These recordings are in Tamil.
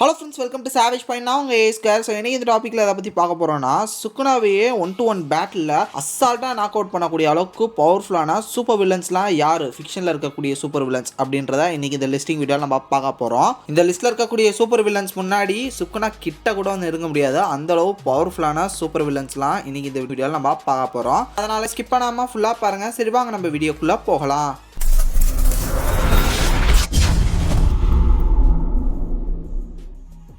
Hello friends, welcome to savage point. நான் உங்கள் ஏஸ்கர். ஸோ இன்றைக்கி இந்த டாப்பிக்கில் அதை பற்றி பார்க்க போகிறோன்னா, சுக்குனாவையே 1-to-1 பேட்டில் அசால்ட்டாக நாக் அவுட் பண்ணக்கூடிய அளவுக்கு பவர்ஃபுல்லான சூப்பர் வில்லன்ஸ்லாம் யார், ஃபிக்ஷனில் இருக்கக்கூடிய சூப்பர் வில்லன்ஸ் அப்படின்றத இன்றைக்கி இந்த லிஸ்டிங் வீடியோவில் நம்ம பார்க்க போகிறோம். இந்த லிஸ்ட்டில் இருக்கக்கூடிய சூப்பர் வில்லன்ஸ் முன்னாடி சுக்குனா கிட்ட கூட வந்து இருக்க முடியாது, அந்தளவு பவர்ஃபுல்லான சூப்பர் வில்லன்ஸ்லாம் இன்றைக்கி இந்த வீடியோவில் நம்ம பார்க்க போகிறோம். அதனால் ஸ்கிப் பண்ணாமல் ஃபுல்லாக பாருங்கள். சரி வாங்க நம்ம வீடியோக்குள்ளே போகலாம்.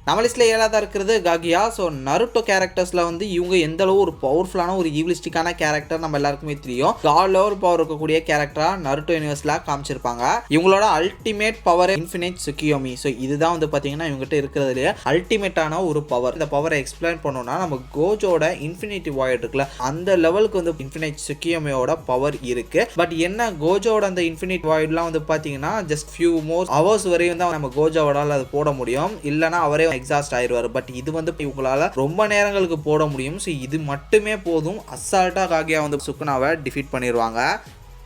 நம்ம லிஸ்ட்டில் 7ஆவதாக இருக்கிறது காகியா. ஸோ நருட்டோ கேரக்டர்ஸில் வந்து இவங்க எந்தளவு ஒரு பவர்ஃபுல்லான ஒரு ஈவிலிஸ்டிக்கான கேரக்டர் நம்ம எல்லாருக்குமே தெரியும். காட் லெவல் பவர் இருக்கக்கூடிய கேரக்டராக நருட்டோ யூனிவர்ஸில் காமிச்சிருப்பாங்க. இவங்களோட அல்டிமேட் பவர் இன்ஃபினிட் சுக்கியோமி. ஸோ இதுதான் வந்து பார்த்தீங்கன்னா இவங்ககிட்ட இருக்கிறதுலேயே அல்டிமேட்டான ஒரு பவர். இந்த பவரை எக்ஸ்பிளைன் பண்ணோம்னா, நம்ம கோஜோட இன்ஃபினிட்டி வாய்ட் இருக்குல்ல, அந்த லெவலுக்கு வந்து இன்ஃபினிட் சுக்கியோமியோட பவர் இருக்கு. பட் என்ன, கோஜோட அந்த இன்ஃபினிட் வாய்ட்லாம் வந்து பார்த்தீங்கன்னா ஜஸ்ட் ஃபியூ மோர் ஹவர்ஸ் வரையும் தான் நம்ம கோஜோட அது போட முடியும், இல்லைனா அவரே எக்ஸாஸ்ட் ஆயிடுவார். பட் இது வந்து இவங்களால ரொம்ப நேரங்களுக்கு போட முடியும். ஸோ இது மட்டுமே போதும், அசால்ட்டா காகியா வந்து சுக்குனாவை டிஃபீட் பண்ணிடுவாங்க.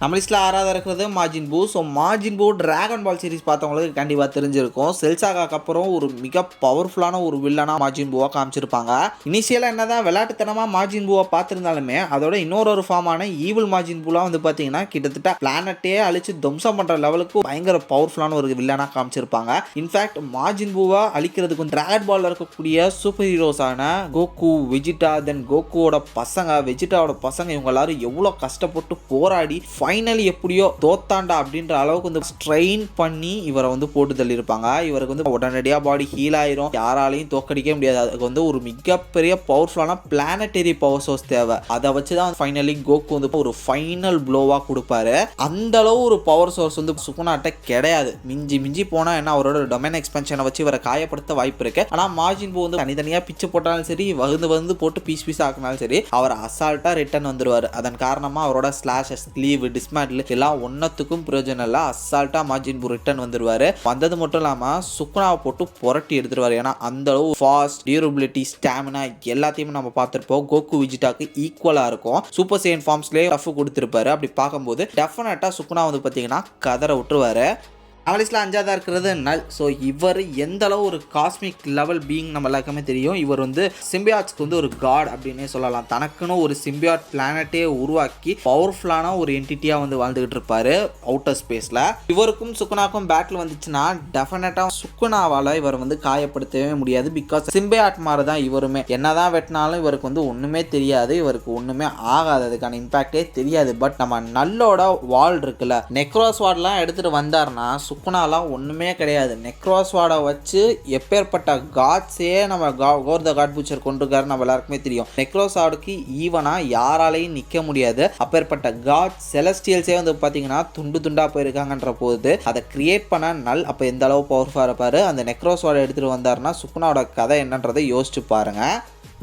நம்ம லிஸ்ட்டில் 6ஆவதாக இருக்கிறது மாஜின் பூ. ஸோ மாஜின் பூ டிராகன் பால் சீரிஸ் பார்த்தவங்களுக்கு கண்டிப்பாக தெரிஞ்சிருக்கும். செல்சாகாக்கு அப்புறம் ஒரு மிக பவர்ஃபுல்லான ஒரு வில்லனாக மாஜின் பூவை காமிச்சிருப்பாங்க. இனிஷியலாக என்னதான் விளையாட்டுத்தனமாக மாஜின் பூவை பார்த்துருந்தாலுமே, அதோட இன்னொரு ஃபார்மான ஈவில் மாஜின் பூலாம் வந்து பார்த்தீங்கன்னா கிட்டத்தட்ட பிளானட்டே அழிச்சு துவம்சம் பண்ணுற லெவலுக்கு பயங்கர பவர்ஃபுல்லான ஒரு வில்லனாக காமிச்சிருப்பாங்க. இன்ஃபேக்ட் மாஜின் பூவை அழிக்கிறதுக்கு டிராகன் பாலில் இருக்கக்கூடிய சூப்பர் ஹீரோஸான கோகு, வெஜிடா, தென் கோகுவோட பசங்க, வெஜிடாவோட பசங்க, இவங்க எல்லாரும் எவ்வளோ கஷ்டப்பட்டு போராடி ஃபைனலி எப்படியோ தோத்தாண்டா அப்படின்ற அளவுக்கு வந்து ஸ்ட்ரெயின் பண்ணி இவரை வந்து போட்டு தள்ளியிருப்பாங்க. இவருக்கு வந்து உடனடியாக பாடி ஹீல் ஆயிரும், யாராலையும் தோக்கடிக்க முடியாது. அதுக்கு வந்து ஒரு மிகப்பெரிய பவர்ஃபுல்லான பிளானட்டரி பவர் சோர்ஸ் தேவை. அதை வச்சு தான் ஃபைனலி கோகு வந்து ஒரு ஃபைனல் ப்ளோவாக கொடுப்பாரு. அந்த அளவு ஒரு பவர் சோர்ஸ் வந்து சுக்குனாட்ட கிடையாது. மிஞ்சி மிஞ்சி போனால் என்ன, அவரோட டொமைன் எக்ஸ்பென்ஷனை வச்சு இவரை காயப்படுத்த வாய்ப்பு இருக்கு. ஆனால் மாஜின் பூ வந்து தனித்தனியாக பிச்சு போட்டாலும் சரி, வந்து போட்டு பீஸ் ஆக்கினாலும் சரி, அவர் அசால்ட்டாக ரிட்டர்ன் வந்துடுவார். அதன் காரணமாக அவரோட ஸ்லாஷஸ், லீவ், டிஸ்மேண்டில் எல்லாம் ஒன்னத்துக்கும் பிரயோஜனம் இல்லை. அசால்ட்டா மாஜின் பூ ரிட்டர்ன் வந்துருவாரு. வந்தது மட்டும் இல்லாமல் சுக்குனாவை போட்டு புரட்டி எடுத்துருவாரு. ஏன்னா அந்த அளவு ஃபாஸ்ட், டியூரபிலிட்டி, ஸ்டாமினா எல்லாத்தையுமே நம்ம பார்த்துருப்போம். கோகு, விஜிடாக்கு ஈக்குவலாக இருக்கும். சூப்பர் சையன் ஃபார்ம்ஸ்லேயே டஃப் கொடுத்துருப்பாரு. அப்படி பார்க்கும்போது டெஃபினட்டாக சுக்குனா வந்து பார்த்தீங்கன்னா கதற விட்டுருவாரு. அவலிஸ்ல 5ஆவதாக இருக்கிறது நல். ஸோ இவர் எந்த அளவு ஒரு காஸ்மிக் லெவல் பீயிங் நம்ம எல்லாருக்குமே தெரியும். இவர் வந்து சிம்பியாட்ஸ்க்கு வந்து ஒரு காட் அப்படின்னே சொல்லலாம். தனக்குன்னு ஒரு சிம்பியாட் பிளானட்டே உருவாக்கி பவர்ஃபுல்லான ஒரு என்டிட்டியாக வந்து வாழ்ந்துகிட்டு இருப்பாரு அவுட்டர் ஸ்பேஸில். இவருக்கும் சுக்குனாக்கும் பேட்டில் வந்துச்சுன்னா டெஃபினட்டாக சுக்குனாவால் இவர் வந்து காயப்படுத்தவே முடியாது. பிகாஸ் சிம்பியாட் மாதிரி தான் இவருமே. என்னதான் வெட்டினாலும் இவருக்கு வந்து ஒன்றுமே தெரியாது, இவருக்கு ஒன்றுமே ஆகாது, அதுக்கான இம்பாக்டே தெரியாது. பட் நம்ம நல்லோட வால் இருக்குல்ல, நெக்ரோஸ் வார்டெலாம் எடுத்துகிட்டு வந்தார்னா சுக்குனாலாம் ஒன்றுமே கிடையாது. நெக்ரோஸ்வாடை வச்சு எப்பேற்பட்ட காட்ஸே நம்ம கோர் த காட் பூச்சர் கொண்டிருக்காரு நம்ம எல்லாருக்குமே தெரியும். நெக்ரோஸ்வாடுக்கு ஈவனாக யாராலையும் நிற்க முடியாது. அப்பேற்பட்ட காட் செலஸ்டியல்ஸே வந்து பார்த்தீங்கன்னா துண்டு துண்டாக போயிருக்காங்கன்ற போது அதை கிரியேட் பண்ண நல் அப்போ எந்த அளவு பவர்ஃபுல்லாக இருப்பார். அந்த நெக்ரோஸ்வாடை எடுத்துகிட்டு வந்தாருன்னா சுக்குனாவோட கதை என்னன்றதை யோசிச்சு பாருங்க.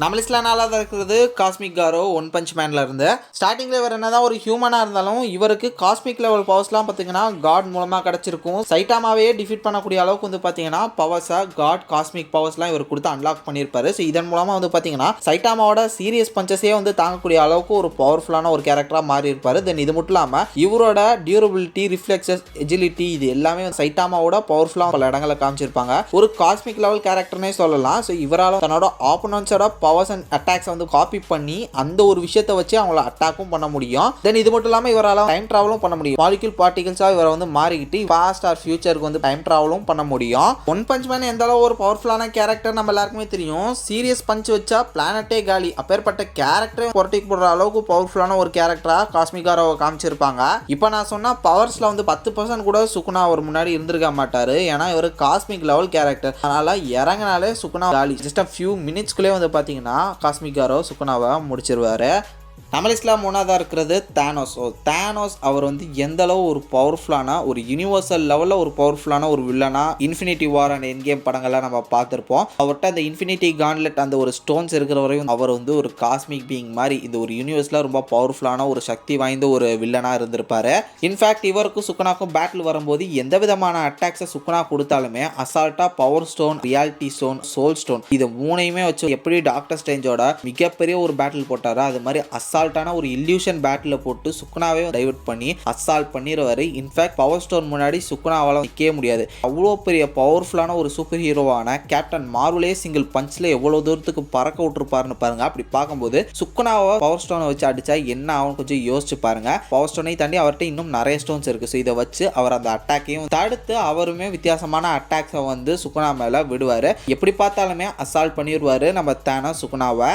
நம்ம லிஸ்ட்டில் 4ஆவதாக இருக்கிறது காஸ்மிக் காரோ. ஒன் பஞ்ச் மேனில் இருந்து ஸ்டார்டிங்கில் இவர் என்னதான் ஒரு ஹியூமனாக இருந்தாலும் இவருக்கு காஸ்மிக் லெவல் பவர்ஸ்லாம் பார்த்தீங்கன்னா காட் மூலமாக கிடச்சிருக்கும். சைட்டாமாவே டிஃபீட் பண்ணக்கூடிய அளவுக்கு வந்து பார்த்தீங்கன்னா பவர்ஸாக காட் காஸ்மிக் பவர்ஸ்லாம் இவர் கொடுத்து அன்லாக் பண்ணியிருப்பாரு. ஸோ இதன் மூலமாக வந்து பார்த்தீங்கன்னா சைட்டாமாவோட சீரியஸ் பஞ்சஸே வந்து தாங்கக்கூடிய அளவுக்கு ஒரு பவர்ஃபுல்லான ஒரு கேரக்டராக மாறி இருப்பார். தென் இது மட்டும் இல்லாமல் இவரோட டியூரபிலிட்டி, ரிஃப்ளெக்ஸஸ், எஜிலிட்டி இது எல்லாமே சைட்டாமாவோட பவர்ஃபுல்லாக பல இடங்களை காமிச்சிருப்பாங்க. ஒரு காஸ்மிக் லெவல் கேரக்டர்னே சொல்லலாம். ஸோ இவரால் தன்னோட ஆப்போனன்ஸோட பவர்ஸ் அண்ட் அட்டாக்ஸ் வந்து காப்பி பண்ணி அந்த ஒரு விஷயத்தை வச்சு அவங்கள அட்டாக்கும் பண்ண முடியும். தென் இது மட்டும் இல்லாமல் இவரால் டைம் டிராவலும் பண்ண முடியும். மாலிக்யூல் பார்ட்டிகல்ஸாக இவரை வந்து மாறிக்கிட்டு பாஸ்ட் ஆர் ஃபியூச்சருக்கு வந்து டைம் டிராவலும் பண்ண முடியும். ஒன் பஞ்ச் மேன் எந்த அளவு ஒரு பவர்ஃபுல்லான கேரக்டர் நம்ம எல்லாருக்குமே தெரியும். சீரியஸ் பஞ்ச் வச்சா பிளானட்டே காலி. அப்பேற்பட்ட கேரக்டரை புரட்டி போடுற அளவுக்கு பவர்ஃபுல்லான ஒரு கேரக்டராக காஸ்மிகாரோவை காமிச்சிருப்பாங்க. இப்போ நான் சொன்ன பவர்ஸில் வந்து 10% கூட சுக்குனா அவர் முன்னாடி இருந்திருக்க மாட்டார். ஏன்னா இவர் காஸ்மிக் லெவல் கேரக்டர். அதனால் இறங்கினாலே சுக்குனா காலி. ஜஸ்ட் அ ஃபியூ மினிட்ஸ்குள்ளே வந்து பார்த்தீங்கன்னா காஸ்மிக் காரோ சுக்குனாவை முடிச்சிருவாரு. நம்ம லிஸ்ட்டில் 3ஆவதாக இருக்கிறது தானோஸ். தானோஸ் அவர் வந்து எந்த அளவு ஒரு பவர்ஃபுல்லான ஒரு யூனிவர்சல் லெவலில் ஒரு பவர்ஃபுல்லான ஒரு வில்லனா infinity war and end game படங்கள்லாம் நம்ம பார்த்துருப்போம். அவர்கிட்ட அந்த இன்ஃபினிட்டி கான்லெட் அந்த ஒரு ஸ்டோன்ஸ் இருக்கிற வரையும் அவர் வந்து ஒரு காஸ்மிக் பீயிங் மாதிரி இந்த ஒரு யூனிவர்ஸில் ரொம்ப பவர்ஃபுல்லான ஒரு சக்தி வாய்ந்த ஒரு வில்லனாக இருந்திருப்பாரு. இன்ஃபேக்ட் இவருக்கும் சுக்குனாக்கும் பேட்டில் வரும்போது எந்த விதமான அட்டாக்ஸை சுக்குனா கொடுத்தாலுமே அசால்ட்டாக power stone, reality stone, soul stone இது மூணையுமே வச்சு எப்படி டாக்டர் ஸ்ட்ரேஞ்சோட மிகப்பெரிய ஒரு பேட்டில் போட்டாரோ அது மாதிரி அசால்ட் அசால்ட்டான ஒரு இல்யூஷன் பேட்டில் போட்டு சுக்குனாவே டைவர்ட் பண்ணி அசால்ட் பண்ணிடுவாரு. இன்ஃபேக்ட் பவர் ஸ்டோன் முன்னாடி சுக்குனாவால் நிற்கவே முடியாது. அவ்வளோ பெரிய பவர்ஃபுல்லான ஒரு சூப்பர் ஹீரோவான கேப்டன் மார்வலே சிங்கிள் பஞ்சில் எவ்வளோ தூரத்துக்கு பறக்க விட்டுருப்பாருன்னு பாருங்க. அப்படி பார்க்கும்போது சுக்குனாவை பவர் ஸ்டோனை வச்சு அடிச்சா என்ன ஆகும் கொஞ்சம் யோசிச்சு பாருங்க. பவர் ஸ்டோனை தாண்டி அவர்கிட்ட இன்னும் நிறைய ஸ்டோன்ஸ் இருக்கு. ஸோ இதை வச்சு அவர் அந்த அட்டாக்கையும் தடுத்து அவருமே வித்தியாசமான அட்டாக்ஸை வந்து சுக்குனா மேலே விடுவார். எப்படி பார்த்தாலுமே அசால்ட் பண்ணிடுவார் நம்ம தேனோஸ் சுக்குனாவை.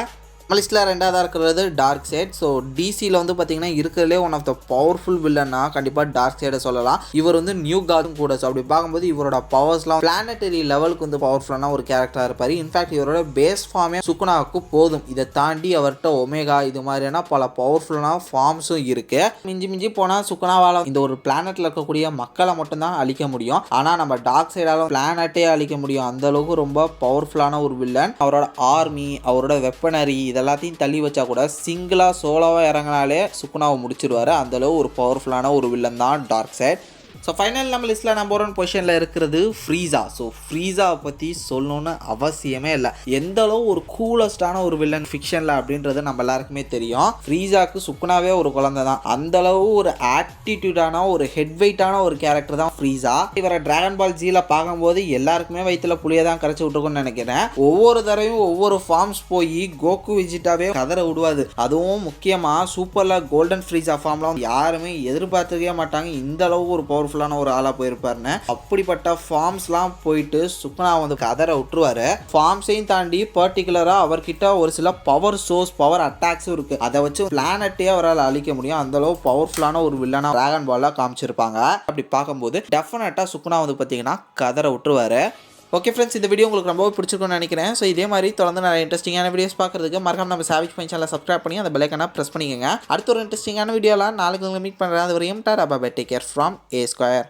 லிஸ்ட்டில் ரெண்டாவதாக இருக்கிறது டார்க் சைட். ஸோ டிசியில் வந்து பார்த்தீங்கன்னா இருக்கிறதுலே ஒன் ஆஃப் த பவர்ஃபுல் வில்லன்னா கண்டிப்பாக டார்க் சைடை சொல்லலாம். இவர் வந்து நியூ காடும் கூட. ஸோ அப்படி பார்க்கும்போது இவரோட பவர்ஸ்லாம் பிளானட்டரி லெவலுக்கு வந்து பவர்ஃபுல்லான ஒரு கேரக்டராக இருப்பார். இன்ஃபேக்ட் இவரோட பேஸ் ஃபார்மே சுக்குனாவுக்கு போதும். இதை தாண்டி அவர்கிட்ட ஒமேகா இது மாதிரியான பல பவர்ஃபுல்லான ஃபார்ம்ஸும் இருக்கு. மிஞ்சி போனால் சுக்குனாவால் இந்த ஒரு பிளானட்டில் இருக்கக்கூடிய மக்களை மட்டும்தான் அழிக்க முடியும். ஆனால் நம்ம டார்க் சைடாலும் பிளானட்டே அழிக்க முடியும். அந்த அளவுக்கு ரொம்ப பவர்ஃபுல்லான ஒரு வில்லன். அவரோட ஆர்மி, அவரோட வெப்பனரி எல்லாத்தையும் தள்ளி வச்சா கூட சிங்கிளாக சோலோவாக இறங்கினாலே சுக்குனாவை முடிச்சிருவாரு. அந்தளவு ஒரு பவர்ஃபுல்லான ஒரு வில்லன் தான் டார்க் சைட். ஸோ ஃபைனல் நம்ம லிஸ்ட்டில் நம்பர் 1 பொசிஷனில் இருக்கிறது ஃப்ரீஸா. ஸோ ஃப்ரீஸாவை பற்றி சொல்லணும்னு அவசியமே இல்லை. எந்த அளவு ஒரு கூலஸ்டான ஒரு வில்லன் ஃபிக்ஷனில் அப்படின்றது நம்ம எல்லாருக்குமே தெரியும். ஃப்ரீஸாவுக்கு சுக்குனாவே ஒரு குழந்தை தான். அந்தளவு ஒரு ஆட்டிடியூடான ஒரு ஹெட் வெயிட்டான ஒரு கேரக்டர் தான் ஃப்ரீஸா. இவரை டிராகன் பால் ஜியில் பார்க்கும்போது எல்லாருக்குமே வயிற்றுல புளியை தான் கரைச்சி விட்டுருக்குன்னு நினைக்கிறேன். ஒவ்வொரு தடவையும் ஒவ்வொரு ஃபார்ம்ஸ் போய் கோகு விஜிட்டாவே கதற விடுவாது. அதுவும் முக்கியமாக சூப்பரில் கோல்டன் ஃப்ரீஸா ஃபார்ம்லாம் யாருமே எதிர்பார்த்துக்கவே மாட்டாங்க. இந்த அளவுக்கு ஒரு பவர்ஃபுல்லான ஒரு ஆளா போயிருப்பாருன்னு. அப்படிப்பட்ட ஃபார்ம்ஸ்லாம் போயிட்டு சுக்குனா வந்து கதற விட்டுருவாரு. ஃபார்ம்ஸையும் தாண்டி பர்டிகுலரா அவர்கிட்ட ஒரு சில பவர் சோர்ஸ், பவர் அட்டாக்ஸும் இருக்கு. அதை வச்சு பிளானட்டே அவரால் அழிக்க முடியும். அந்த அளவு பவர்ஃபுல்லான ஒரு வில்லனா டிராகன் பால்ல காமிச்சிருப்பாங்க. அப்படி பார்க்கும்போது டெஃபினட்டா சுக்குனா வந்து பார்த்தீங்கன்னா கதற விட்டுருவாரு. ஓகே ஃப்ரெண்ட்ஸ், இந்த வீடியோ உங்களுக்கு ரொம்ப பிடிச்சிருக்கும்னு நினைக்கிறேன். ஸோ இதே மாதிரி தொடர்ந்து நிறைய இன்ட்ரெஸ்டிங்கான வீடியோஸ் பார்க்குறதுக்கு மறக்காம நம்ம சாவிச் பாயிண்ட் சேனலை சப்ஸ்கிரைப் பண்ணி அந்த பெல் ஐகானை ப்ரெஸ் பண்ணிக்கோங்க. அடுத்த ஒரு இன்ட்ரெஸ்டிங்கான வீடியோலாம் நாளைக்கு உங்களை மீட் பண்ணுறேன். அது வரையும் tata bye bye, take care from A Square.